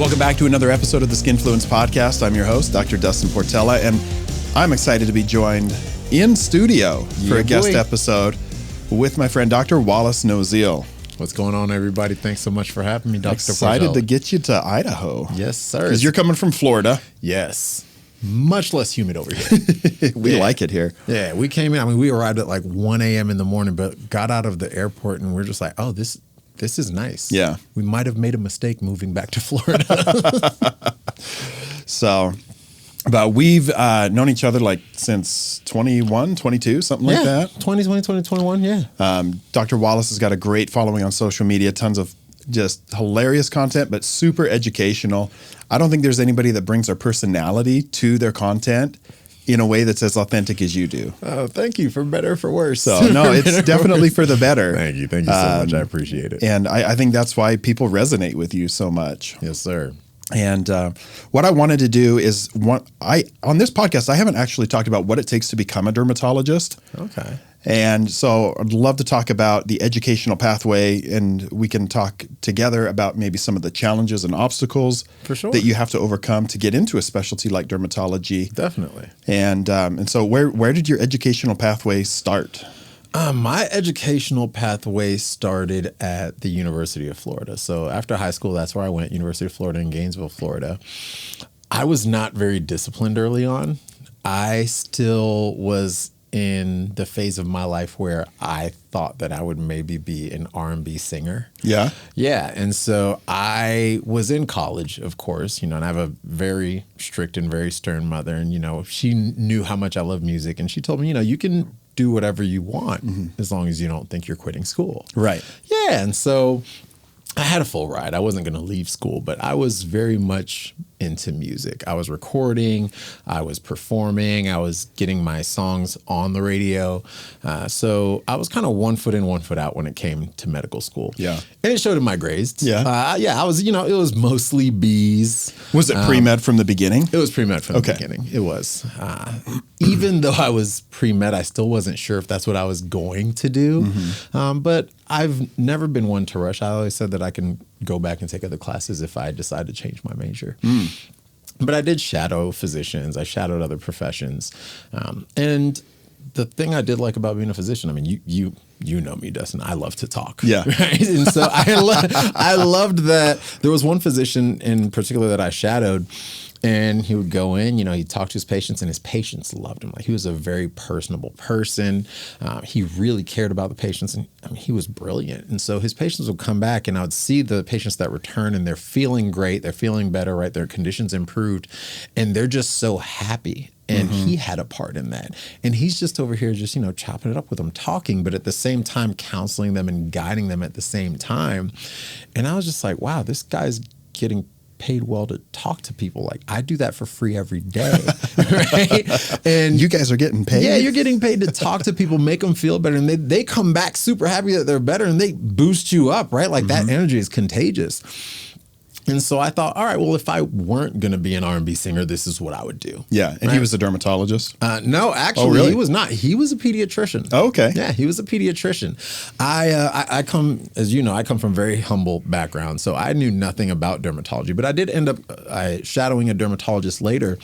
Welcome back to another episode of the Skinfluence Podcast. I'm your host, Dr. Dustin Portella, and I'm excited to be joined in studio for a guest episode with my friend, Dr. Wallace Nozile. What's going on, everybody? Thanks so much for having me, Dr. Excited Portella. to get you to Idaho. Yes, sir. Because you're coming from Florida. Yes. Much less humid over here. We like it here. Yeah, we came in. I mean, we arrived at like 1 a.m. in the morning, but got out of the airport and we're just like, oh, this is nice. Yeah. We might have made a mistake moving back to Florida. But we've known each other like since 21, 22, something like that. 2020, 2021, yeah. Dr. Wallace has got a great following on social media, tons of just hilarious content, but super educational. I don't think there's anybody that brings their personality to their content in a way that's as authentic as you do. Oh, thank you, for better or for worse. So, no, it's definitely for the better. Thank you so much. I appreciate it. And I think that's why people resonate with you so much. Yes, sir. And what I wanted to do is, on this podcast, I haven't actually talked about what it takes to become a dermatologist. Okay. And so I'd love to talk about the educational pathway, and we can talk together about maybe some of the challenges and obstacles that you have to overcome to get into a specialty like dermatology. Definitely. And so where did your educational pathway start? My educational pathway started at the University of Florida. So after high school, that's where I went, University of Florida in Gainesville, Florida. I was not very disciplined early on. I still was in the phase of my life where I thought that I would maybe be an R&B singer. Yeah. Yeah. And so I was in college, of course, and I have a very strict and very stern mother. And, she knew how much I love music. And she told me, you can do whatever you want as long as you don't think you're quitting school. Right. Yeah. And so I had a full ride. I wasn't going to leave school, but I was very much into music. I was recording, I was performing, I was getting my songs on the radio. So I was kind of 1 foot in, 1 foot out when it came to medical school. Yeah. And it showed in my grades. Yeah. I was, it was mostly B's. Was it pre-med from the beginning? It was pre-med from the beginning. It was. Even though I was pre-med, I still wasn't sure if that's what I was going to do. But I've never been one to rush. I always said that I can go back and take other classes if I decide to change my major. But I did shadow physicians. I shadowed other professions. And the thing I did like about being a physician, I mean, you know me, Dustin. I love to talk. Yeah. Right? And so I loved that. There was one physician in particular that I shadowed, and he would go in, he'd talk to his patients, and his patients loved him. Like, he was a very personable person. He really cared about the patients, and he was brilliant. And so his patients would come back, and I would see the patients that return, and they're feeling great. They're feeling better, right? Their conditions improved, and they're just so happy. And he had a part in that. And he's just over here just, chopping it up with them, talking, but at the same time counseling them and guiding them at the same time. And I was just like, wow, this guy's getting paid well to talk to people. Like, I do that for free every day. Right? And you guys are getting paid? Yeah, you're getting paid to talk to people, make them feel better. And they come back super happy that they're better, and they boost you up, right? Like, that energy is contagious. And so I thought, all right, well, if I weren't going to be an R&B singer, this is what I would do. Yeah. And he was a dermatologist? No, actually, He was not. He was a pediatrician. Oh, okay. Yeah, he was a pediatrician. I come, as you know, I come from a very humble background, so I knew nothing about dermatology. But I did end up shadowing a dermatologist later,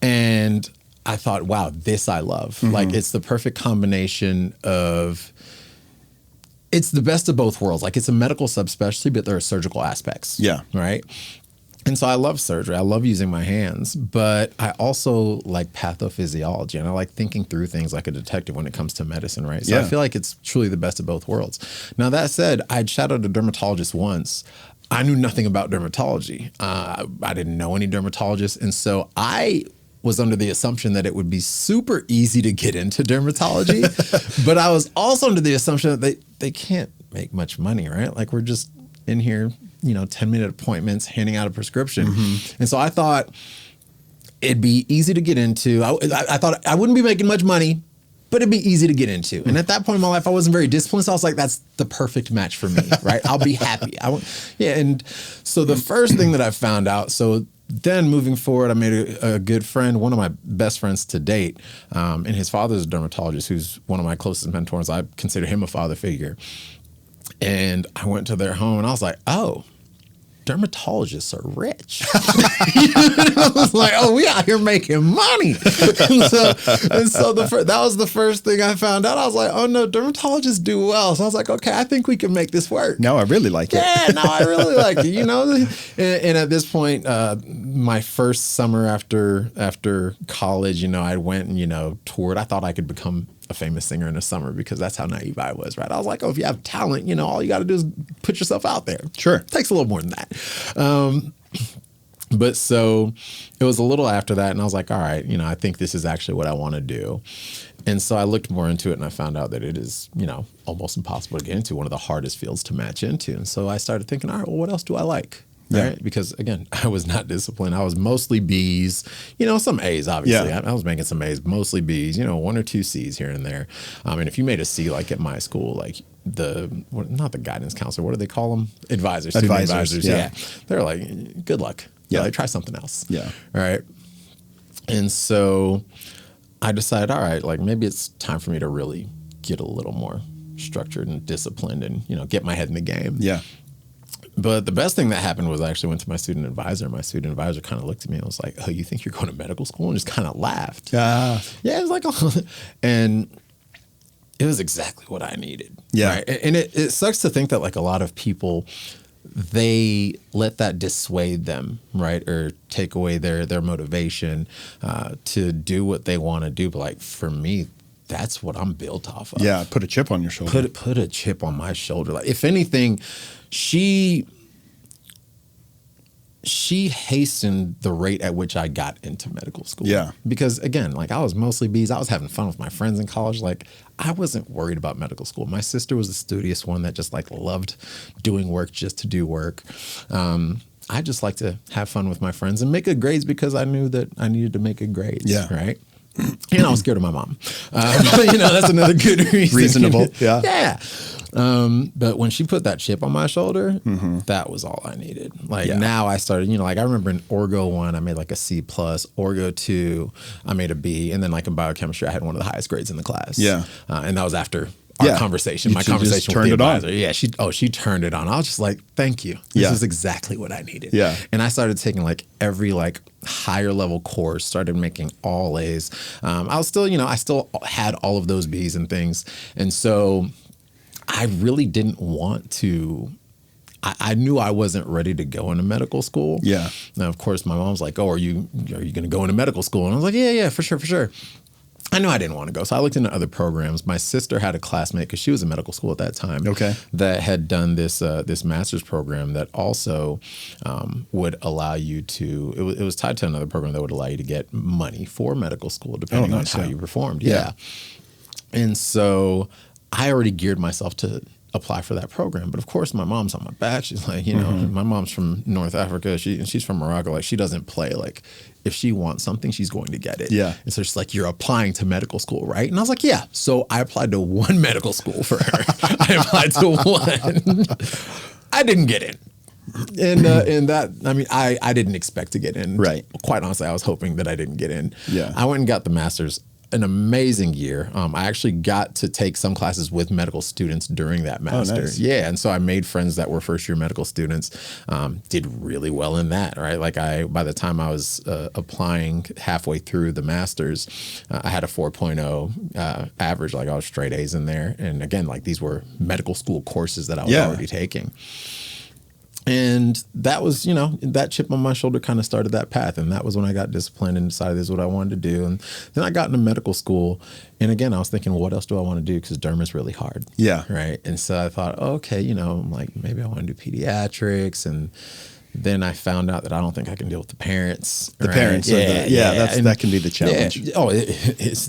and I thought, wow, this I love. Like, it's the perfect combination of... It's the best of both worlds. Like, it's a medical subspecialty, but there are surgical aspects. Yeah. Right. And so I love surgery. I love using my hands, but I also like pathophysiology, and I like thinking through things like a detective when it comes to medicine. Right. So I feel like it's truly the best of both worlds. Now, that said, I'd shadowed a dermatologist once. I knew nothing about dermatology. I didn't know any dermatologists. And so I was under the assumption that it would be super easy to get into dermatology, but I was also under the assumption that they can't make much money, right? Like, we're just in here, 10-minute appointments, handing out a prescription. And so I thought it'd be easy to get into. I thought I wouldn't be making much money, but it'd be easy to get into. And at that point in my life, I wasn't very disciplined. So I was like, that's the perfect match for me, right? I'll be happy. And so the first thing that I found out, then moving forward, I made a good friend, one of my best friends to date, and his father's a dermatologist who's one of my closest mentors. I consider him a father figure. And I went to their home, and I was like, oh, dermatologists are rich. I was like, oh, we out here making money. and so that was the first thing I found out. I was like, oh no, dermatologists do well. So I was like, okay, I think we can make this work. Now I really like it. Yeah, now I really like it. And at this point, my first summer after college, I went and toured. I thought I could become a famous singer in the summer because that's how naive I was, right? I was like, oh, if you have talent, all you got to do is put yourself out there. Sure. It takes a little more than that. But so it was a little after that, and I was like, all right, I think this is actually what I want to do. And so I looked more into it, and I found out that it is, almost impossible to get into, one of the hardest fields to match into. And so I started thinking, all right, well, what else do I like? Yeah. Right? Because again, I was not disciplined. I was mostly B's, some A's, obviously. Yeah. I was making some A's, mostly B's, 1 or 2 C's here and there. And if you made a C, like at my school, like not the guidance counselor, what do they call them? Advisors. Student advisors. Yeah. They're like, good luck. Yeah. Like, try something else. Yeah. All right. And so I decided, all right, like maybe it's time for me to really get a little more structured and disciplined and, get my head in the game. Yeah. But the best thing that happened was I actually went to my student advisor. My student advisor kind of looked at me and was like, oh, you think you're going to medical school? And just kind of laughed. Yeah, it was like, oh. And it was exactly what I needed. Yeah. Right? And it sucks to think that like a lot of people, they let that dissuade them, right? Or take away their motivation to do what they want to do. But like for me, that's what I'm built off of. Yeah, put a chip on your shoulder. Put a chip on my shoulder. Like if anything, she hastened the rate at which I got into medical school. Yeah. Because again, like I was mostly B's. I was having fun with my friends in college. Like I wasn't worried about medical school. My sister was the studious one that just like loved doing work just to do work. I just like to have fun with my friends and make good grades because I knew that I needed to make good grades. Yeah. Right. And I was scared of my mom. That's another good reason. Reasonable. Yeah. Yeah. But when she put that chip on my shoulder, that was all I needed. Like now I started, like I remember in Orgo 1, I made like a C+, Orgo 2, I made a B. And then like in biochemistry, I had one of the highest grades in the class. Yeah. And that was after our conversation, my conversation with the advisor. Yeah, she turned it on. I was just like, thank you. This is exactly what I needed. Yeah. And I started taking like every like higher level course, started making all A's. I was still, I still had all of those B's and things. And so I really didn't want to. I knew I wasn't ready to go into medical school. Yeah. Now, of course, my mom's like, "Oh, are you going to go into medical school?" And I was like, "Yeah, for sure." I knew I didn't want to go, so I looked into other programs. My sister had a classmate because she was in medical school at that time. Okay. That had done this master's program that also would allow you to. It was tied to another program that would allow you to get money for medical school depending on how you performed. Yeah. And so I already geared myself to apply for that program. But of course, my mom's on my back. She's like, my mom's from North Africa. She's from Morocco. Like, she doesn't play. Like, if she wants something, she's going to get it. Yeah. And so she's like, you're applying to medical school, right? And I was like, yeah. So I applied to one medical school for her. I applied to one. I didn't get in. And that, I mean, I didn't expect to get in. Right. Quite honestly, I was hoping that I didn't get in. Yeah. I went and got the master's. An amazing year. I actually got to take some classes with medical students during that master. Nice. Yeah, and so I made friends that were first year medical students. Did really well in that. Right, like by the time I was applying halfway through the masters, I had a 4.0 average. Like I was straight A's in there. And again, like these were medical school courses that I was already taking. And that was, that chip on my shoulder kind of started that path. And that was when I got disciplined and decided this is what I wanted to do. And then I got into medical school. And again, I was thinking, well, what else do I want to do? Because derm is really hard. Yeah. Right. And so I thought, okay, I'm like, maybe I want to do pediatrics. And then I found out that I don't think I can deal with the parents. The parents. That can be the challenge. Yeah. Oh, it's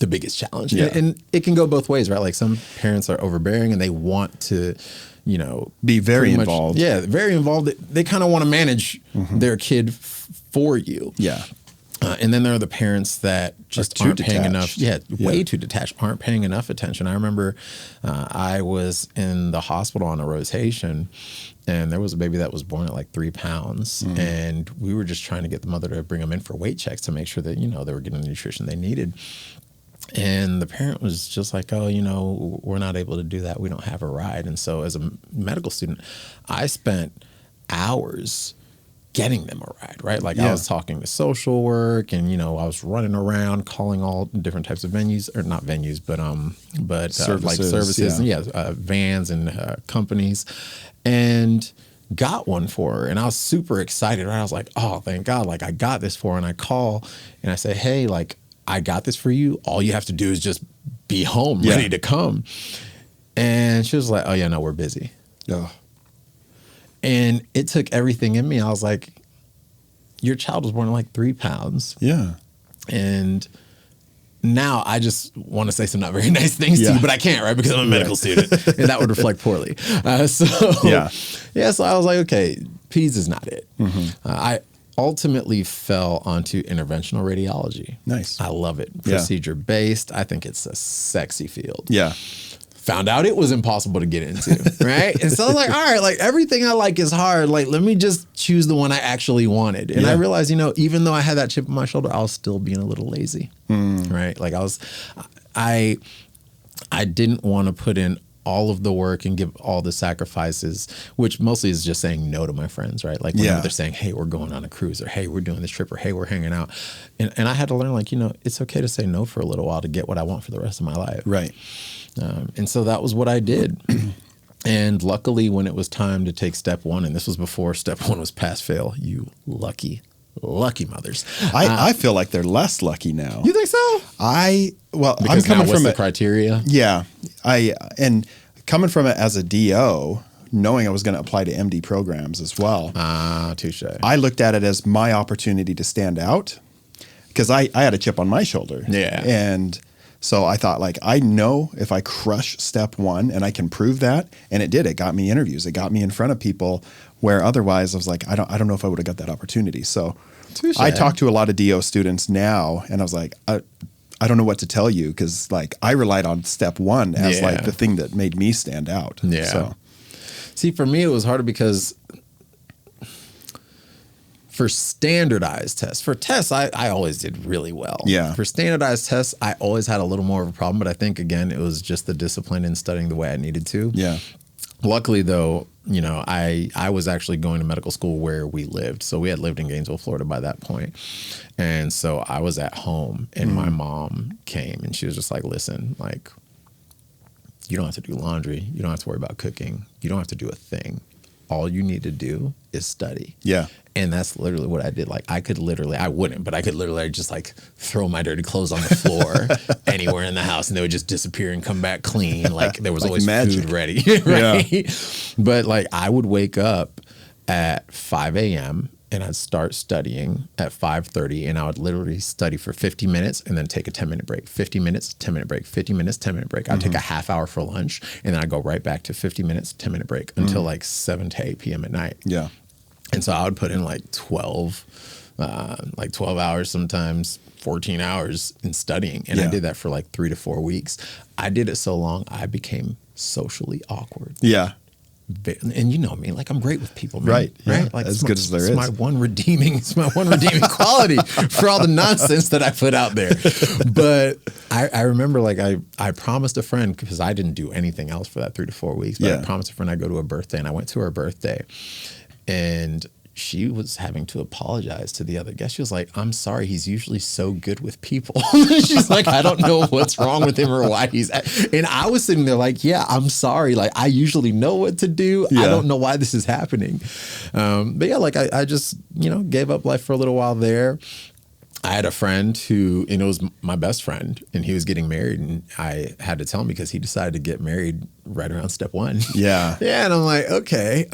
the biggest challenge. Yeah. And it can go both ways, right? Like some parents are overbearing and they want to, be very involved. Yeah, very involved. They kind of want to manage their kid for you. Yeah. And then there are the parents that just aren't paying enough. Yeah, way too detached, aren't paying enough attention. I remember I was in the hospital on a rotation and there was a baby that was born at like 3 pounds. And we were just trying to get the mother to bring them in for weight checks to make sure that, they were getting the nutrition they needed. And the parent was just like, oh, we're not able to do that. We don't have a ride. And so as a medical student, I spent hours getting them a ride, right? Like I was talking to social work and, I was running around calling all different types of venues, or not venues, but services, like services and vans and companies, and got one for her. And I was super excited, right? I was like, oh, thank God. Like I got this for her. And I call and I say, hey, like I got this for you. All you have to do is just be home, ready to come. And she was like, oh yeah, no, we're busy. Oh. And it took everything in me. I was like, your child was born like 3 pounds. Yeah. And now I just want to say some not very nice things to you, but I can't, right? Because I'm a medical student and that would reflect poorly. So I was like, okay, peds is not it. I ultimately fell onto interventional radiology. Nice. I love it. Procedure based. I think it's a sexy field. Yeah. Found out it was impossible to get into, right? And so I was like, all right, like everything I like is hard. Like, let me just choose the one I actually wanted. And I realized, even though I had that chip on my shoulder, I was still being a little lazy, right? Like I didn't want to put in all of the work and give all the sacrifices, which mostly is just saying no to my friends, right? Like whenever they're saying, hey, we're going on a cruise, or hey, we're doing this trip, or hey, we're hanging out. And I had to learn, like, it's okay to say no for a little while to get what I want for the rest of my life. Right. And so that was what I did. And luckily, when it was time to take step one, and this was before step one was pass fail, you lucky mothers. I feel like they're less lucky now. You think so? Because I'm coming from the criteria. Yeah. And coming from it as a DO, knowing I was going to apply to MD programs as well. Touche. I looked at it as my opportunity to stand out because I had a chip on my shoulder. Yeah. And so I thought, like, I know if I crush step one and I can prove that, and it did. It got me interviews. It got me in front of people where otherwise I was like, I don't know if I would have got that opportunity. So touche. I talk to a lot of DO students now, and I was like, I don't know what to tell you because, like, I relied on step one as like the thing that made me stand out. Yeah. So. See, for me, it was harder because for standardized tests, for tests, I always did really well. Yeah. For standardized tests, I always had a little more of a problem, but I think, again, it was just the discipline in studying the way I needed to. Yeah. Luckily, though, I was actually going to medical school where we lived. So we had lived in Gainesville, Florida by that point. And so I was at home, and my mom came, and she was just like, listen, like, you don't have to do laundry. You don't have to worry about cooking. You don't have to do a thing. All you need to do is study. Yeah. And that's literally what I did. Like I wouldn't, but I could literally just like throw my dirty clothes on the floor anywhere in the house and they would just disappear and come back clean. Like there was like always magic. Food ready. Right. Yeah. But like I would wake up at 5 a.m. and I'd start studying at 5:30 and I would literally study for 50 minutes and then take a 10-minute break. 50 minutes, 10-minute break, 50 minutes, 10-minute break. I'd take a half hour for lunch and then I'd go right back to 50 minutes, 10-minute break until like 7 to 8 p.m. at night. Yeah. And so I would put in like 12 hours, sometimes 14 hours in studying. And I did that for like 3 to 4 weeks. I did it so long, I became socially awkward. Yeah. And you know me, like I'm great with people, man. Right. Yeah. Right. Like as good as there is. It's my one redeeming quality for all the nonsense that I put out there. But I remember like I promised a friend, because I didn't do anything else for that 3 to 4 weeks, but I promised a friend I'd go to her birthday, and I went to her birthday and she was having to apologize to the other guest. She was like, I'm sorry, he's usually so good with people. She's like, I don't know what's wrong with him or why he's... And I was sitting there like, yeah, I'm sorry. Like, I usually know what to do. Yeah. I don't know why this is happening. But yeah, like I just, gave up life for a little while there. I had a friend who, and it was my best friend, and he was getting married, and I had to tell him because he decided to get married right around step one. Yeah. Yeah, and I'm like, okay,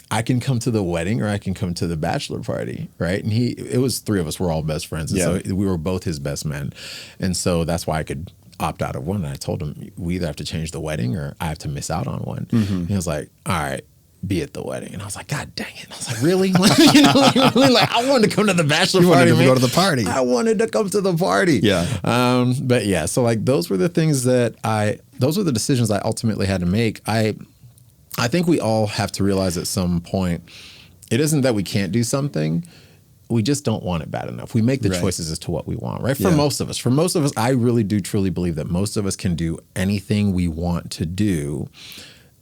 I can come to the wedding or I can come to the bachelor party, right? And it was 3 of us, we're all best friends. And so we were both his best men. And so that's why I could opt out of one. And I told him, we either have to change the wedding or I have to miss out on one. And he was like, all right, be at the wedding. And I was like, God dang it. And I was like, really? Really? Like, I wanted to come to the bachelor party. You wanted to go to the party. I wanted to come to the party. Yeah. But yeah, so like those were the things those were the decisions I ultimately had to make. I think we all have to realize at some point, it isn't that we can't do something. We just don't want it bad enough. We make the choices as to what we want, right? For most of us, I really do truly believe that most of us can do anything we want to do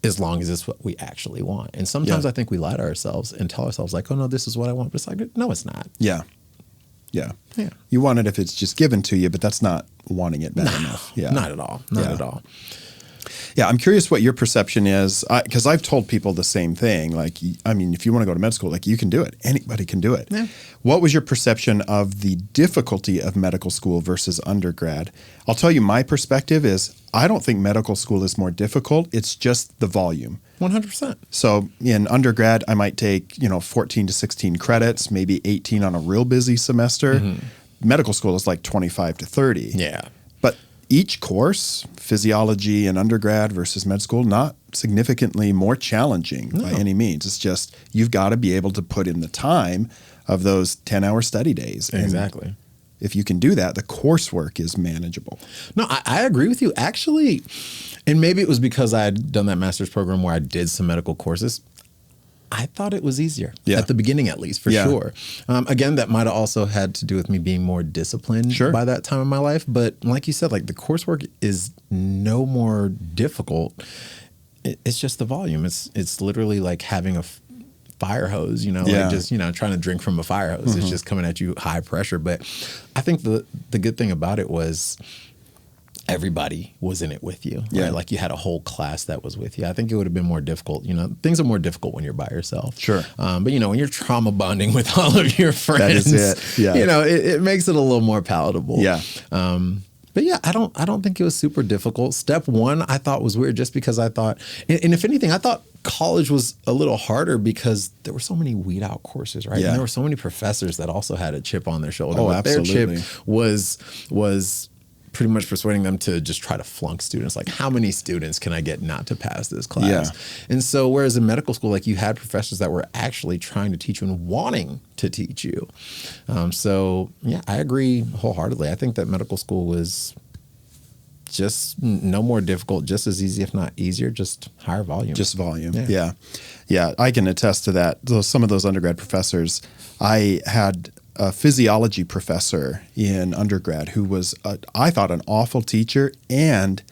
as long as it's what we actually want. And sometimes I think we lie to ourselves and tell ourselves like, oh no, this is what I want. But it's like, no, it's not. Yeah. You want it if it's just given to you, but that's not wanting it bad enough. Yeah. Not at all. Not at all. Yeah, I'm curious what your perception is, because I've told people the same thing. Like, I mean, if you want to go to med school, like, you can do it. Anybody can do it. Yeah. What was your perception of the difficulty of medical school versus undergrad? I'll tell you, my perspective is I don't think medical school is more difficult. It's just the volume. 100%. So in undergrad, I might take, 14 to 16 credits, maybe 18 on a real busy semester. Medical school is like 25 to 30. Yeah. But each course, physiology and undergrad versus med school, not significantly more challenging by any means. It's just you've got to be able to put in the time of those 10-hour study days. Exactly. And if you can do that, the coursework is manageable. No, I agree with you. Actually, and maybe it was because I had done that master's program where I did some medical courses. I thought it was easier at the beginning, at least, for sure. Again, that might have also had to do with me being more disciplined by that time in my life. But like you said, like, the coursework is no more difficult. It's just the volume. It's literally like having a fire hose, like just, trying to drink from a fire hose. It's just coming at you high pressure. But I think the good thing about it was everybody was in it with you. Yeah. Right? Like, you had a whole class that was with you. I think it would have been more difficult. Things are more difficult when you're by yourself. Sure. But, when you're trauma bonding with all of your friends, that is it. Yeah. It makes it a little more palatable. Yeah. But yeah, I don't think it was super difficult. Step one, I thought was weird just because I thought, and if anything, I thought college was a little harder because there were so many weed out courses, right? Yeah. And there were so many professors that also had a chip on their shoulder. Oh, but absolutely. Their chip was pretty much persuading them to just try to flunk students. Like, how many students can I get not to pass this class? Yeah. And so whereas in medical school, like, you had professors that were actually trying to teach you and wanting to teach you. So yeah, I agree wholeheartedly. I think that medical school was just no more difficult, just as easy, if not easier, just higher volume. Just volume. Yeah. I can attest to that. Some of those undergrad professors, I had a physiology professor in undergrad who was, I thought, an awful teacher and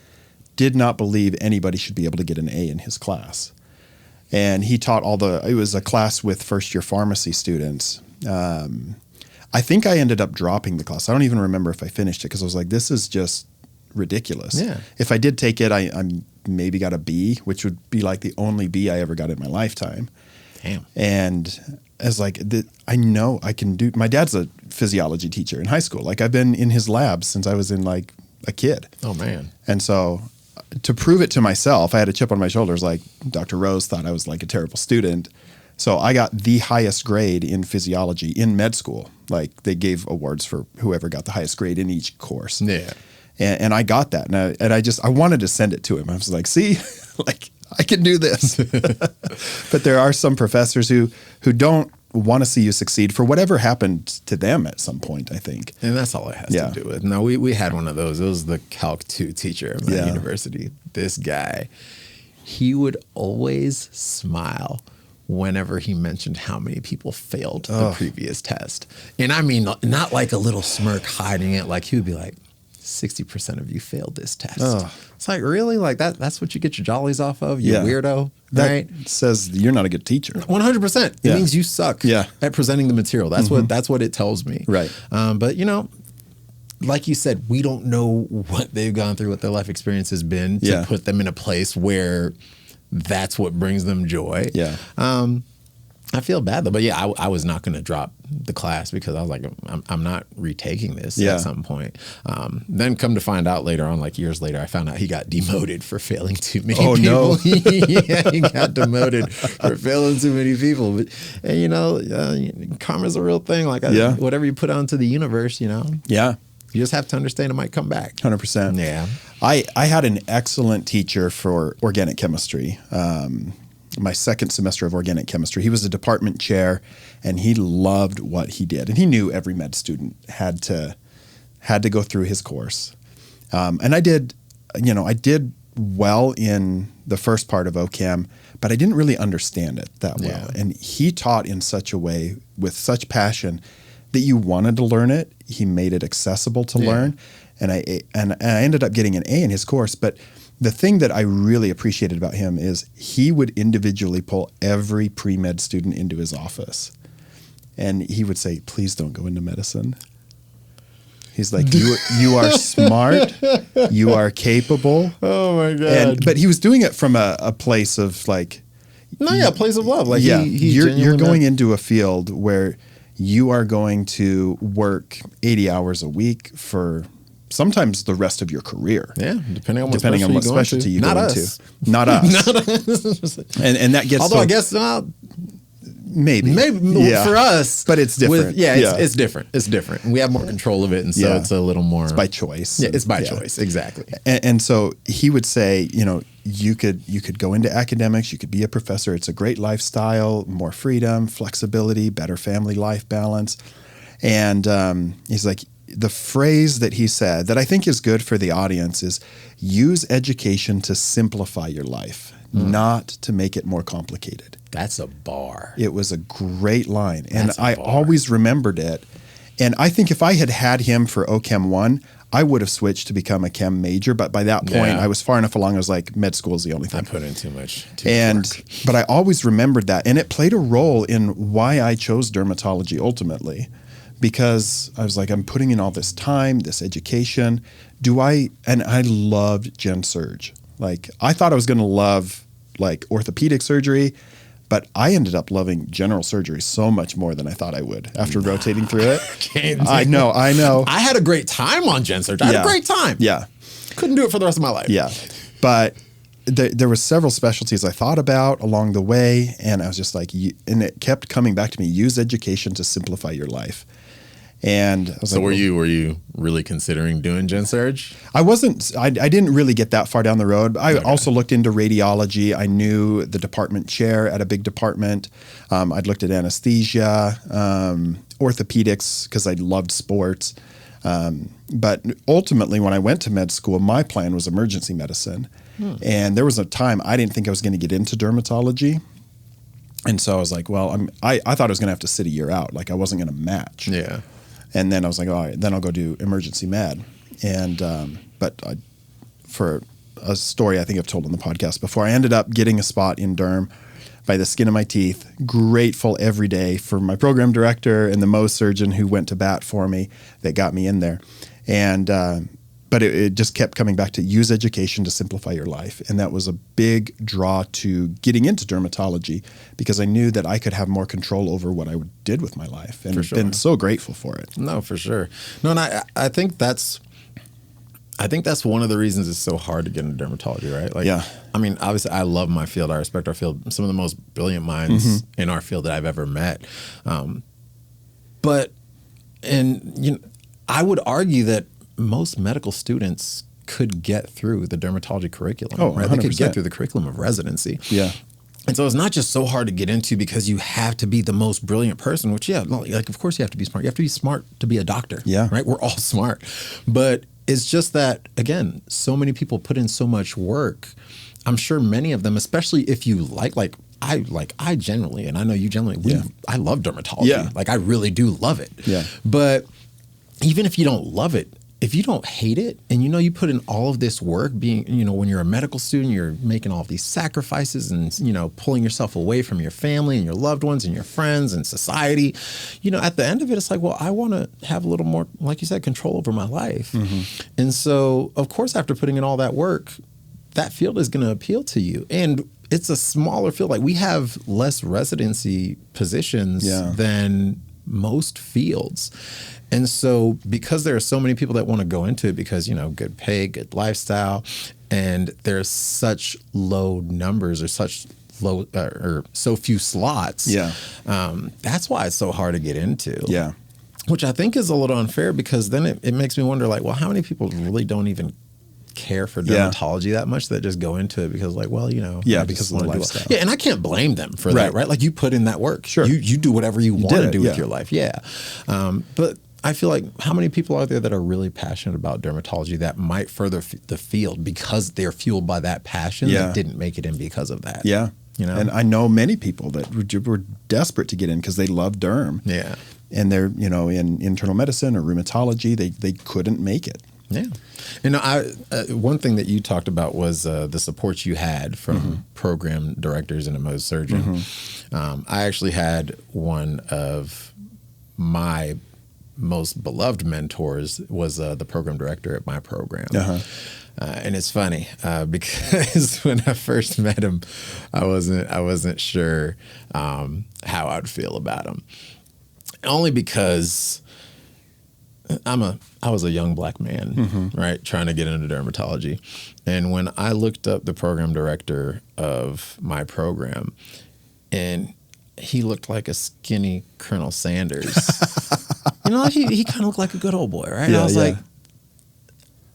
did not believe anybody should be able to get an A in his class. And he taught it was a class with first-year pharmacy students. I think I ended up dropping the class. I don't even remember if I finished it because I was like, this is just ridiculous. Yeah. If I did take it, I maybe got a B, which would be like the only B I ever got in my lifetime. Damn. And I was like, I know I can do. My dad's a physiology teacher in high school. Like, I've been in his lab since I was in like a kid. Oh man. And so to prove it to myself, I had a chip on my shoulders. Like, Dr. Rose thought I was like a terrible student. So I got the highest grade in physiology in med school. Like, they gave awards for whoever got the highest grade in each course. Yeah. And I got that. And I wanted to send it to him. I was like, see, like, I can do this. But there are some professors who don't want to see you succeed for whatever happened to them at some point, I think. And that's all it has to do with. No, we had one of those. It was the Calc 2 teacher at my university. This guy, he would always smile whenever he mentioned how many people failed the previous test. And I mean, not like a little smirk hiding it. Like, he would be like, 60% of you failed this test. It's like, really? Like, that's what you get your jollies off of, you weirdo, right? That says you're not a good teacher. 100%. It means you suck at presenting the material. That's what it tells me. Right. But, like you said, we don't know what they've gone through, what their life experience has been to put them in a place where that's what brings them joy. Yeah. I feel bad though, but yeah, I was not going to drop the class because I was like, I'm not retaking this at some point. Then come to find out later on, like years later, I found out he got demoted for failing too many people. No. Yeah, he got demoted for failing too many people. But and, karma's a real thing. Like whatever you put out into the universe, Yeah. You just have to understand it might come back. 100%. Yeah. I had an excellent teacher for organic chemistry. My second semester of organic chemistry. He was a department chair, and he loved what he did. And he knew every med student had to go through his course. And I did well in the first part of OChem, but I didn't really understand it that well. And he taught in such a way with such passion that you wanted to learn it. He made it accessible to learn. and I ended up getting an A in his course. But the thing that I really appreciated about him is he would individually pull every pre-med student into his office. And he would say, please don't go into medicine. He's like, you are smart. You are capable. Oh, my God. But he was doing it from a place of like. Place of love. Like you're going into a field where you are going to work 80 hours a week for sometimes the rest of your career. Yeah, depending on what specialty you go into. Not us. Not us. and that gets. Although I guess maybe for us, but it's different. It's different. It's different. We have more control of it, and so it's a little more. It's by choice. Yeah, it's by choice. Exactly. And so he would say, you could go into academics, you could be a professor. It's a great lifestyle, more freedom, flexibility, better family life balance. And he's like, the phrase that he said that I think is good for the audience is use education to simplify your life, not to make it more complicated. That's a bar. It was a great line. And I always remembered it. And I think if I had him for OChem 1, I would have switched to become a chem major. But by that point, I was far enough along. I was like, med school is the only thing. I put in too much work. But I always remembered that. And it played a role in why I chose dermatology ultimately. Because I was like, I'm putting in all this time, this education. And I loved gen surg. Like, I thought I was going to love like orthopedic surgery, but I ended up loving general surgery so much more than I thought I would after rotating through it. I know. I had a great time on gen surg. I had a great time. Yeah. Couldn't do it for the rest of my life. Yeah. But there were several specialties I thought about along the way, and I was just like, and it kept coming back to me, use education to simplify your life. And I was so were you really considering doing gen surg? I wasn't. I didn't really get that far down the road. I also looked into radiology. I knew the department chair at a big department. I'd looked at anesthesia, orthopedics because I loved sports. But ultimately, when I went to med school, my plan was emergency medicine. And there was a time I didn't think I was going to get into dermatology. And so I was like, well, I thought I was going to have to sit a year out. Like I wasn't going to match. Yeah. And then I was like, all right, then I'll go do emergency med. And for a story I think I've told on the podcast before, I ended up getting a spot in derm by the skin of my teeth. Grateful every day for my program director and the Mohs surgeon who went to bat for me that got me in there. And but it just kept coming back to use education to simplify your life. And that was a big draw to getting into dermatology because I knew that I could have more control over what I did with my life. And I've been so grateful for it. No, for sure. No, and I think that's one of the reasons it's so hard to get into dermatology, right? Like, I mean, obviously I love my field. I respect our field. Some of the most brilliant minds in our field that I've ever met. I would argue that most medical students could get through the dermatology curriculum, right? 100%. They could get through the curriculum of residency. Yeah. And so it's not just so hard to get into because you have to be the most brilliant person, which, like, of course you have to be smart. You have to be smart to be a doctor, right? We're all smart. But it's just that, again, so many people put in so much work. I'm sure many of them, especially if you I generally, and I know you generally, I love dermatology. Yeah. Like, I really do love it. Yeah. But even if you don't love it, if you don't hate it and you put in all of this work being, when you're a medical student, you're making all of these sacrifices and, pulling yourself away from your family and your loved ones and your friends and society, at the end of it, it's like, well, I want to have a little more, like you said, control over my life. And so, of course, after putting in all that work, that field is going to appeal to you. And it's a smaller field. Like, we have less residency positions than most fields. And so because there are so many people that want to go into it because, good pay, good lifestyle, and there's such low numbers or such low or so few slots. Yeah. That's why it's so hard to get into. Yeah. Which I think is a little unfair because then it makes me wonder, like, well, how many people really don't even care for dermatology that much that just go into it because, like, well, because of the lifestyle. Yeah, and I can't blame them for that, right? Like, you put in that work. Sure. You do whatever you want to do with your life. Yeah. But I feel like how many people are there that are really passionate about dermatology that might further the field because they're fueled by that passion that didn't make it in because of that? Yeah. And I know many people that were desperate to get in because they love derm. Yeah. And they're, in internal medicine or rheumatology, they couldn't make it. Yeah. One thing that you talked about was the support you had from program directors and a Mohs surgeon. I actually had one of my most beloved mentors was the program director at my program. And it's funny because when I first met him, I wasn't sure how I'd feel about him. Only because I was a young black man, right, trying to get into dermatology. And when I looked up the program director of my program, and he looked like a skinny Colonel Sanders. He kind of looked like a good old boy, right? And I was like,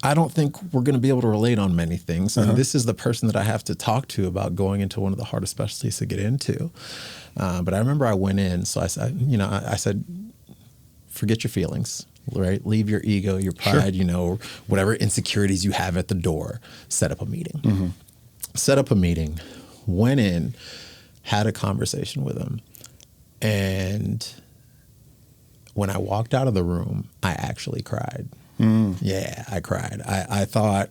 I don't think we're going to be able to relate on many things. And this is the person that I have to talk to about going into one of the hardest specialties to get into. But I remember I went in, so I said, forget your feelings, right? Leave your ego, your pride, whatever insecurities you have at the door. Set up a meeting. Set up a meeting, went in, had a conversation with him. And when I walked out of the room, I actually cried. Yeah, I cried. I thought,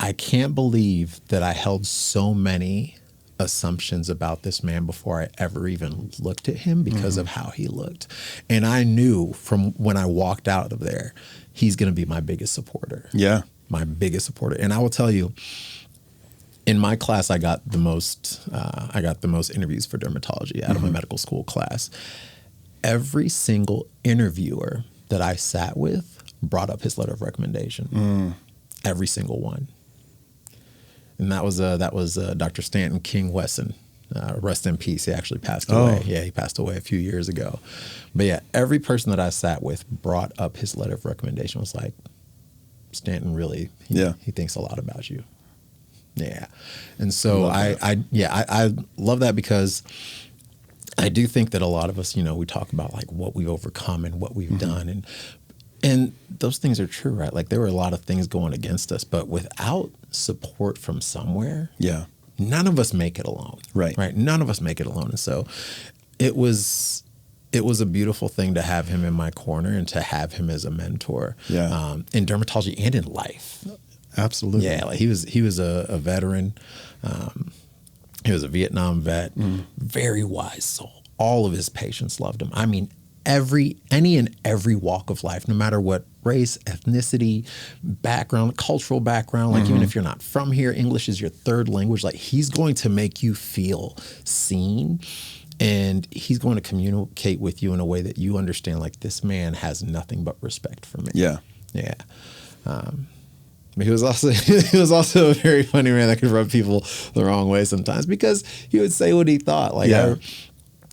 I can't believe that I held so many assumptions about this man before I ever even looked at him because of how he looked. And I knew from when I walked out of there, he's going to be my biggest supporter. Yeah. My biggest supporter. And I will tell you, in my class, I got the most interviews for dermatology out of my medical school class. Every single interviewer that I sat with brought up his letter of recommendation. Every single one. And that was Dr. Stanton King Wesson. Rest in peace. He actually passed away. Yeah, he passed away a few years ago. But yeah, every person that I sat with brought up his letter of recommendation. Was like, Stanton really, he thinks a lot about you. Yeah. And so I love that because I do think that a lot of us, we talk about like what we've overcome and what we've done. And those things are true, right? Like there were a lot of things going against us, but without support from somewhere, none of us make it alone. Right. None of us make it alone. And so it was a beautiful thing to have him in my corner and to have him as a mentor in dermatology and in life. Absolutely. Yeah. Like he was a veteran. He was a Vietnam vet, very wise soul. All of his patients loved him. I mean, any and every walk of life, no matter what race, ethnicity, background, cultural background, like even if you're not from here, English is your third language, like he's going to make you feel seen and he's going to communicate with you in a way that you understand, like this man has nothing but respect for me. Yeah. Yeah. But he was also a very funny man that could rub people the wrong way sometimes because he would say what he thought. Like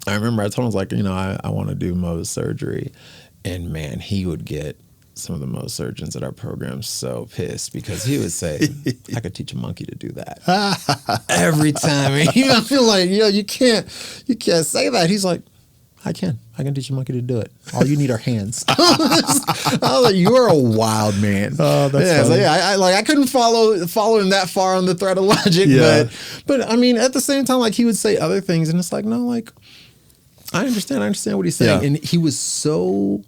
I remember I told him, I was like, I want to do Mohs surgery. And man, he would get some of the Mohs surgeons at our program so pissed because he would say, I could teach a monkey to do that. Every time. And I feel like, you can't say that. He's like, I can teach a monkey to do it. All you need are hands. I was like, you are a wild man. Oh, that's funny. So I couldn't follow him that far on the thread of logic. But I mean, at the same time, like he would say other things and it's like, no, like, I understand what he's saying. And he was so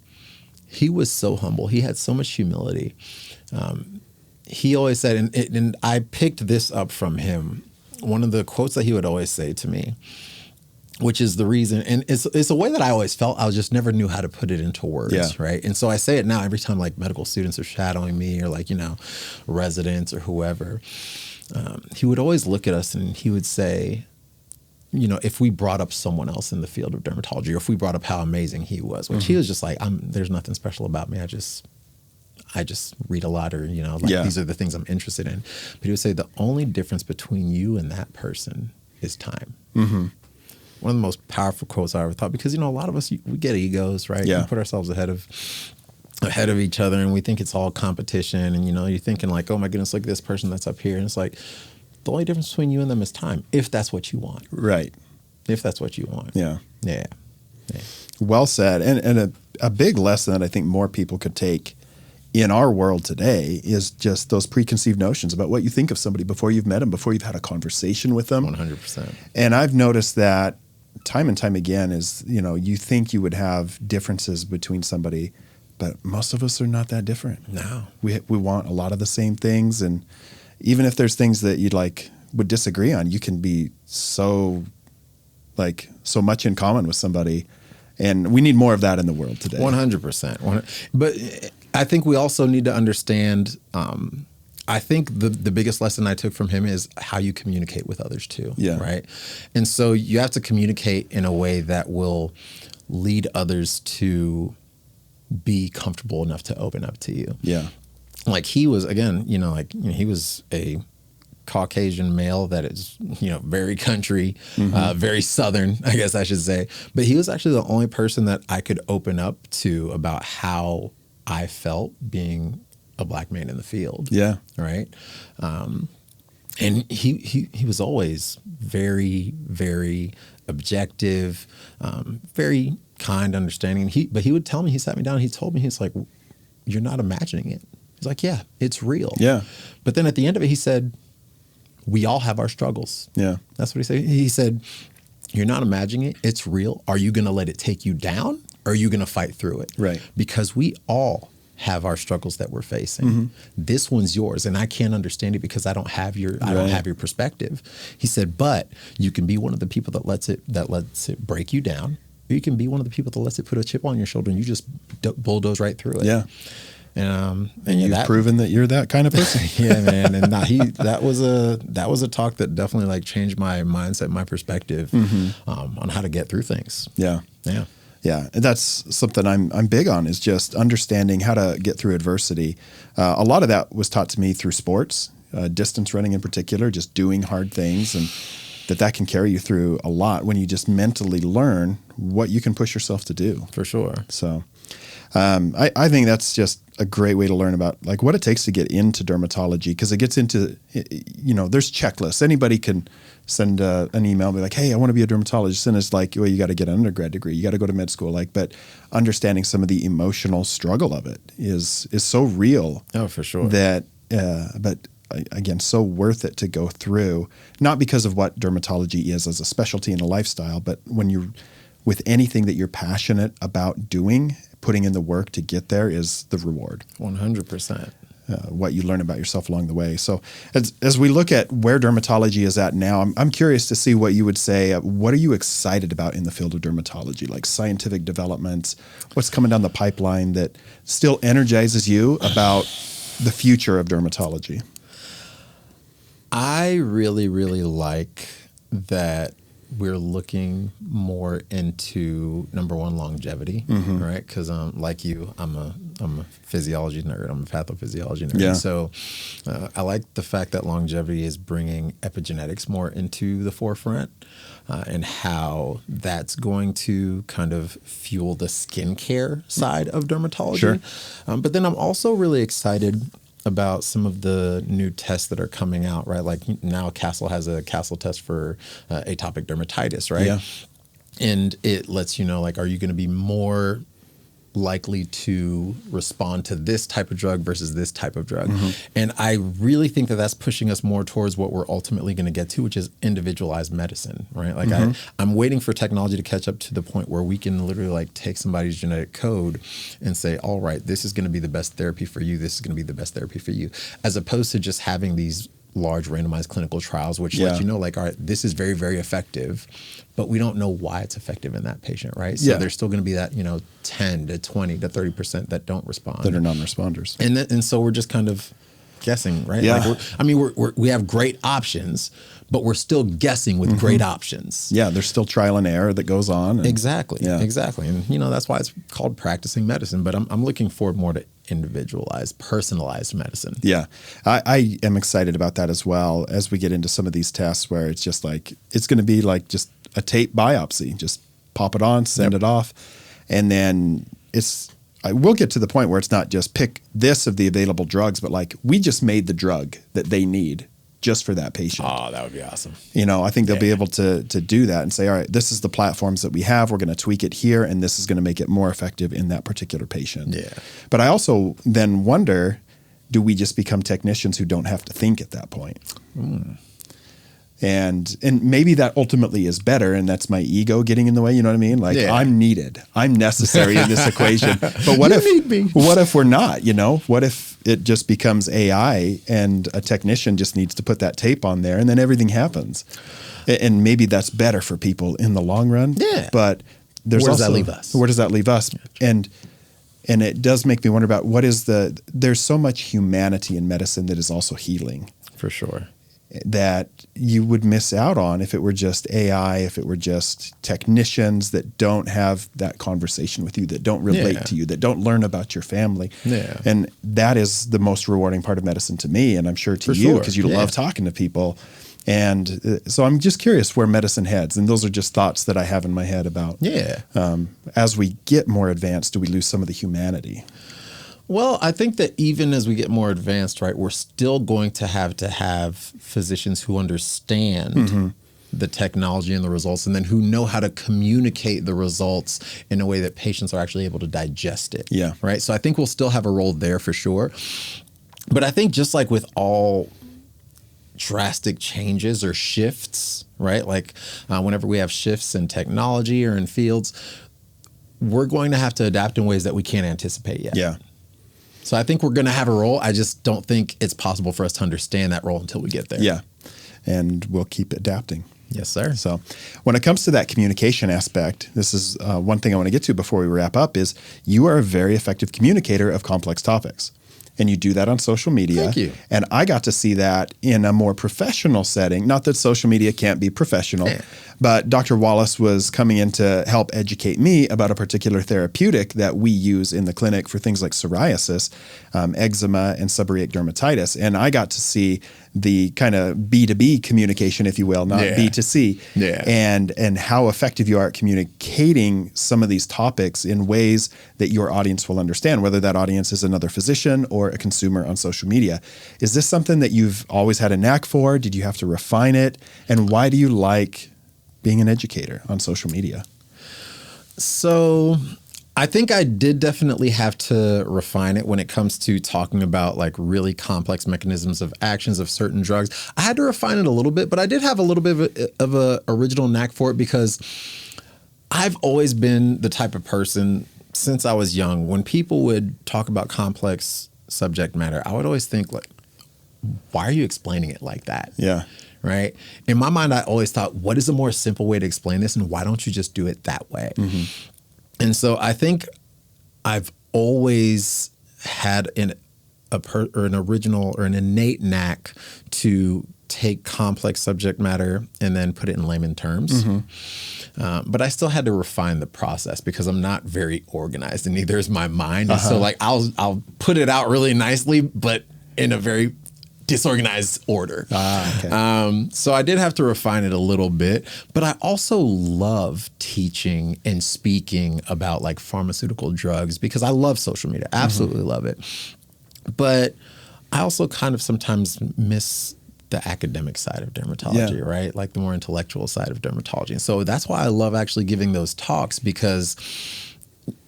humble. He had so much humility. He always said, and I picked this up from him, one of the quotes that he would always say to me, which is the reason, and it's a way that I always felt, I just never knew how to put it into words, right? And so I say it now every time like medical students are shadowing me or like, residents or whoever. He would always look at us and he would say, if we brought up someone else in the field of dermatology or if we brought up how amazing he was, which he was just like, there's nothing special about me. I just read a lot or, these are the things I'm interested in. But he would say the only difference between you and that person is time. One of the most powerful quotes I ever thought, because, a lot of us, we get egos, right? We put ourselves ahead of each other and we think it's all competition. And, you're thinking like, oh my goodness, look at this person that's up here. And it's like, the only difference between you and them is time, if that's what you want. Right. If that's what you want. Yeah. Yeah. Well said. And a big lesson that I think more people could take in our world today is just those preconceived notions about what you think of somebody before you've met them, before you've had a conversation with them. 100%. And I've noticed that time and time again is, you think you would have differences between somebody but most of us are not that different. No. We want a lot of the same things. And even if there's things that you'd like would disagree on, you can be so much in common with somebody. And we need more of that in the world today. 100%. But I think we also need to understand, I think the biggest lesson I took from him is how you communicate with others too. Yeah. Right. And so you have to communicate in a way that will lead others to be comfortable enough to open up to you. Yeah. Like he was, again, he was a Caucasian male that is, very country, very Southern, I guess I should say. But he was actually the only person that I could open up to about how I felt being a black man in the field. Yeah. Right. And he was always very, very objective, very kind, understanding. But he would tell me, he sat me down, he told me, he's like, you're not imagining it. He's like, yeah, it's real. Yeah. But then at the end of it, he said, we all have our struggles. Yeah. That's what he said. He said, you're not imagining it. It's real. Are you going to let it take you down, or are you going to fight through it? Right. Because we all have our struggles that we're facing. This one's yours, and I can't understand it because I don't have your perspective. He said, but you can be one of the people that lets it break you down, or you can be one of the people that lets it put a chip on your shoulder and you just bulldoze right through it. Yeah. And you've proven that you're that kind of person. Yeah, man. And that was a talk that definitely changed my mindset, my perspective on how to get through things. Yeah. Yeah. Yeah. And that's something I'm big on, is just understanding how to get through adversity. A lot of that was taught to me through sports, distance running in particular, just doing hard things, and that can carry you through a lot when you just mentally learn what you can push yourself to do. For sure. So I think that's just a great way to learn about what it takes to get into dermatology, because it gets into, there's checklists. Anybody can send an email and be like, hey, I want to be a dermatologist. And it's like, well, you got to get an undergrad degree. You got to go to med school. But understanding some of the emotional struggle of it is so real. Oh, for sure. That, but again, so worth it to go through, not because of what dermatology is as a specialty and a lifestyle, but when you're with anything that you're passionate about doing, putting in the work to get there is the reward. 100%. What you learn about yourself along the way. So as we look at where dermatology is at now, I'm curious to see what you would say. What are you excited about in the field of dermatology, like scientific developments? What's coming down the pipeline that still energizes you about the future of dermatology? I really, really like that we're looking more into, number one, longevity, right? Because like you, I'm a physiology nerd. I'm a pathophysiology nerd. Yeah. So I like the fact that longevity is bringing epigenetics more into the forefront, and how that's going to kind of fuel the skincare side of dermatology. Sure. But then I'm also really excited about some of the new tests that are coming out, right? Like now Castle has a Castle test for atopic dermatitis, right? Yeah. And it lets you know, are you going to be more likely to respond to this type of drug versus this type of drug? And I really think that that's pushing us more towards what we're ultimately going to get to, which is individualized medicine, right? I'm waiting for technology to catch up to the point where we can literally take somebody's genetic code and say, all right, this is going to be the best therapy for you. This is going to be the best therapy for you, as opposed to just having these large randomized clinical trials, which let you know, all right, this is very, very effective, but we don't know why it's effective in that patient, right? So there's still going to be that, 10 to 20 to 30% that don't respond. That are non-responders. And so we're just kind of guessing, right? Yeah. We have great options, but we're still guessing with great options. Yeah, there's still trial and error that goes on. Exactly. And, that's why it's called practicing medicine. But I'm looking forward more to individualized, personalized medicine. Yeah, I am excited about that as well, as we get into some of these tests where it's just it's going to be just a tape biopsy. Just pop it on, send it off. And then I will get to the point where it's not just pick this of the available drugs, but we just made the drug that they need just for that patient. Oh, that would be awesome. I think they'll be able to do that and say, all right, this is the platforms that we have. We're going to tweak it here, and this is going to make it more effective in that particular patient. Yeah. But I also then wonder, do we just become technicians who don't have to think at that point? And maybe that ultimately is better, and that's my ego getting in the way. You know what I mean? Like I'm needed, I'm necessary in this equation. But what if we're not? You know, what if it just becomes AI and a technician just needs to put that tape on there, and then everything happens? And maybe that's better for people in the long run. Yeah. But there's where does also, that leave us? Where does that leave us? Yeah, and it does make me wonder about there's so much humanity in medicine that is also healing. For sure. That you would miss out on if it were just AI, if it were just technicians that don't have that conversation with you, that don't relate to you, that don't learn about your family. Yeah. And that is the most rewarding part of medicine to me, and I'm sure to you, because you love talking to people. And so I'm just curious where medicine heads. And those are just thoughts that I have in my head about as we get more advanced, do we lose some of the humanity? Well, I think that even as we get more advanced, right, we're still going to have physicians who understand the technology and the results, and then who know how to communicate the results in a way that patients are actually able to digest it. Yeah. Right. So I think we'll still have a role there for sure. But I think just like with all drastic changes or shifts, right, like whenever we have shifts in technology or in fields, we're going to have to adapt in ways that we can't anticipate yet. Yeah. So I think we're going to have a role. I just don't think it's possible for us to understand that role until we get there. Yeah. And we'll keep adapting. Yes, sir. So when it comes to that communication aspect, this is one thing I want to get to before we wrap up is you are a very effective communicator of complex topics. And you do that on social media. Thank you. And I got to see that in a more professional setting. Not that social media can't be professional, but Dr. Wallace was coming in to help educate me about a particular therapeutic that we use in the clinic for things like psoriasis, eczema, and seborrheic dermatitis. And I got to see the kind of B2B communication, if you will, not B2C, and how effective you are at communicating some of these topics in ways that your audience will understand, whether that audience is another physician or a consumer on social media. Is this something that you've always had a knack for? Did you have to refine it? And why do you like being an educator on social media? So I think I did definitely have to refine it when it comes to talking about like really complex mechanisms of actions of certain drugs. I had to refine it a little bit, but I did have a little bit of a original knack for it because I've always been the type of person since I was young, when people would talk about complex subject matter, I would always think like, why are you explaining it like that? Yeah. Right. In my mind, I always thought, what is a more simple way to explain this? And why don't you just do it that way? Mm-hmm. And so I think I've always had an original or an innate knack to take complex subject matter and then put it in layman terms. Mm-hmm. But I still had to refine the process because I'm not very organized, and neither is my mind. And so like I'll put it out really nicely, but in a very disorganized order. Okay. So I did have to refine it a little bit, but I also love teaching and speaking about like pharmaceutical drugs because I love social media. Absolutely love it. But I also kind of sometimes miss the academic side of dermatology, right? Like the more intellectual side of dermatology. And so that's why I love actually giving those talks because,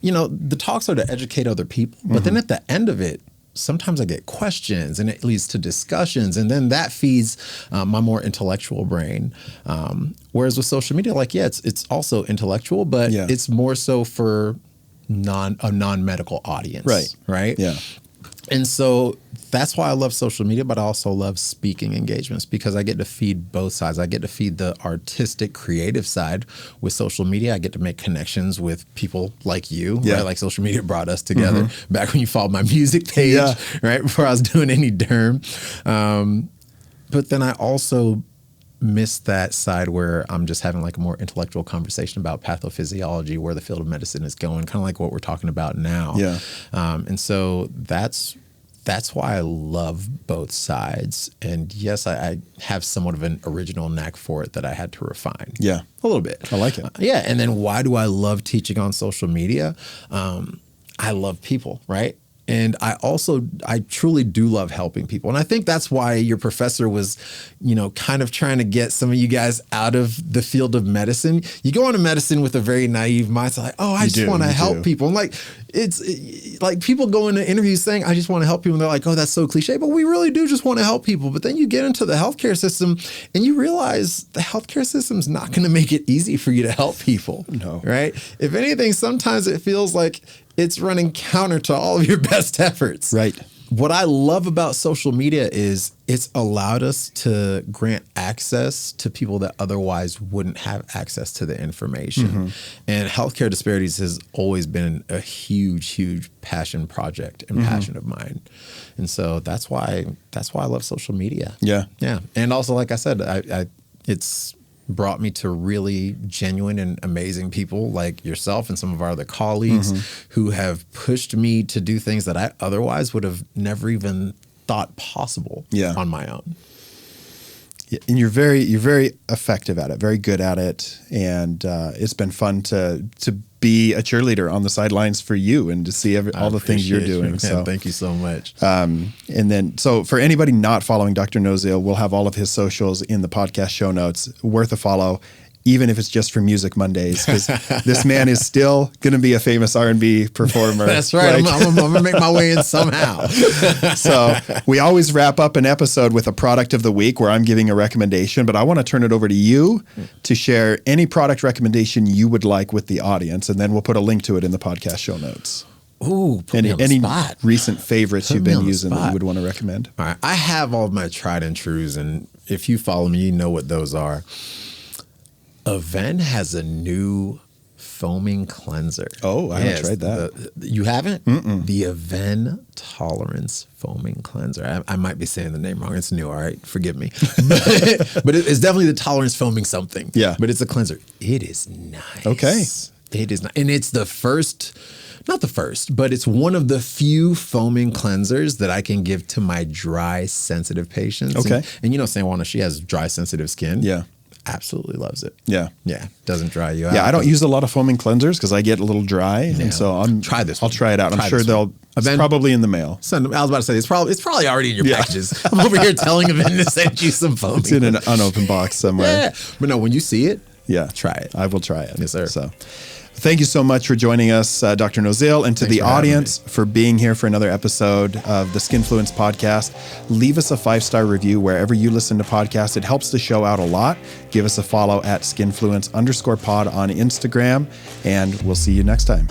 you know, the talks are to educate other people, but then at the end of it, sometimes I get questions and it leads to discussions, and then that feeds my more intellectual brain. Whereas with social media, like, it's also intellectual, but it's more so for a non-medical audience. Right? Yeah. And so that's why I love social media, but I also love speaking engagements because I get to feed both sides. I get to feed the artistic, creative side with social media. I get to make connections with people like you, right? Like social media brought us together back when you followed my music page, right? Before I was doing any derm. But then I also miss that side where I'm just having like a more intellectual conversation about pathophysiology, where the field of medicine is going, kind of like what we're talking about now. Yeah. And so that's why I love both sides. And yes, I have somewhat of an original knack for it that I had to refine. Yeah. A little bit. I like it. And then why do I love teaching on social media? I love people, right? And I truly do love helping people. And I think that's why your professor was, kind of trying to get some of you guys out of the field of medicine. You go into medicine with a very naive mindset, like, oh, I just want to help people. And like, it's like people go into interviews saying, I just want to help people. And they're like, oh, that's so cliche, but we really do just want to help people. But then you get into the healthcare system and you realize the healthcare system's not going to make it easy for you to help people. No. Right? If anything, sometimes it feels like it's running counter to all of your best efforts. Right. What I love about social media is it's allowed us to grant access to people that otherwise wouldn't have access to the information. And healthcare disparities has always been a huge, huge passion project and passion of mine. And so that's why I love social media. Yeah. Yeah. And also, like I said, it's brought me to really genuine and amazing people like yourself and some of our other colleagues who have pushed me to do things that I otherwise would have never even thought possible on my own. Yeah, and you're very effective at it, very good at it, and it's been fun to be a cheerleader on the sidelines for you and to see all the things you're doing. You, so thank you so much. And then, so for anybody not following Dr. Nozile, we'll have all of his socials in the podcast show notes. Worth a follow, even if it's just for Music Mondays, because this man is still going to be a famous R&B performer. That's right. Like, I'm going to make my way in somehow. So we always wrap up an episode with a product of the week where I'm giving a recommendation, but I want to turn it over to you to share any product recommendation you would like with the audience, and then we'll put a link to it in the podcast show notes. Ooh, any recent favorites you've been using that you would want to recommend? All right. I have all of my tried and trues, and if you follow me, you know what those are. Aven has a new foaming cleanser. Oh, I haven't tried that. You haven't? The Aven Tolerance Foaming Cleanser. I might be saying the name wrong. It's new, all right? Forgive me. But it's definitely the Tolerance Foaming something. Yeah. But it's a cleanser. It is nice. Okay. It is nice. And it's the first, not the first, but it's one of the few foaming cleansers that I can give to my dry, sensitive patients. Okay. And Sanwana, she has dry, sensitive skin. Yeah. Absolutely loves it. Yeah. Yeah. Doesn't dry you out. Yeah. I don't use a lot of foaming cleansers because I get a little dry. And so I'll try it out. I'm sure it's probably in the mail. I was about to say, it's probably already in your packages. I'm over here telling them to send you some foaming. It's in an unopened box somewhere. Yeah. But no, when you see it, try it. I will try it. Yes, sir. So thank you so much for joining us, Dr. Nozile, and to the audience for being here for another episode of the Skinfluence podcast. Leave us a 5-star review wherever you listen to podcasts. It helps the show out a lot. Give us a follow at Skinfluence_pod on Instagram, and we'll see you next time.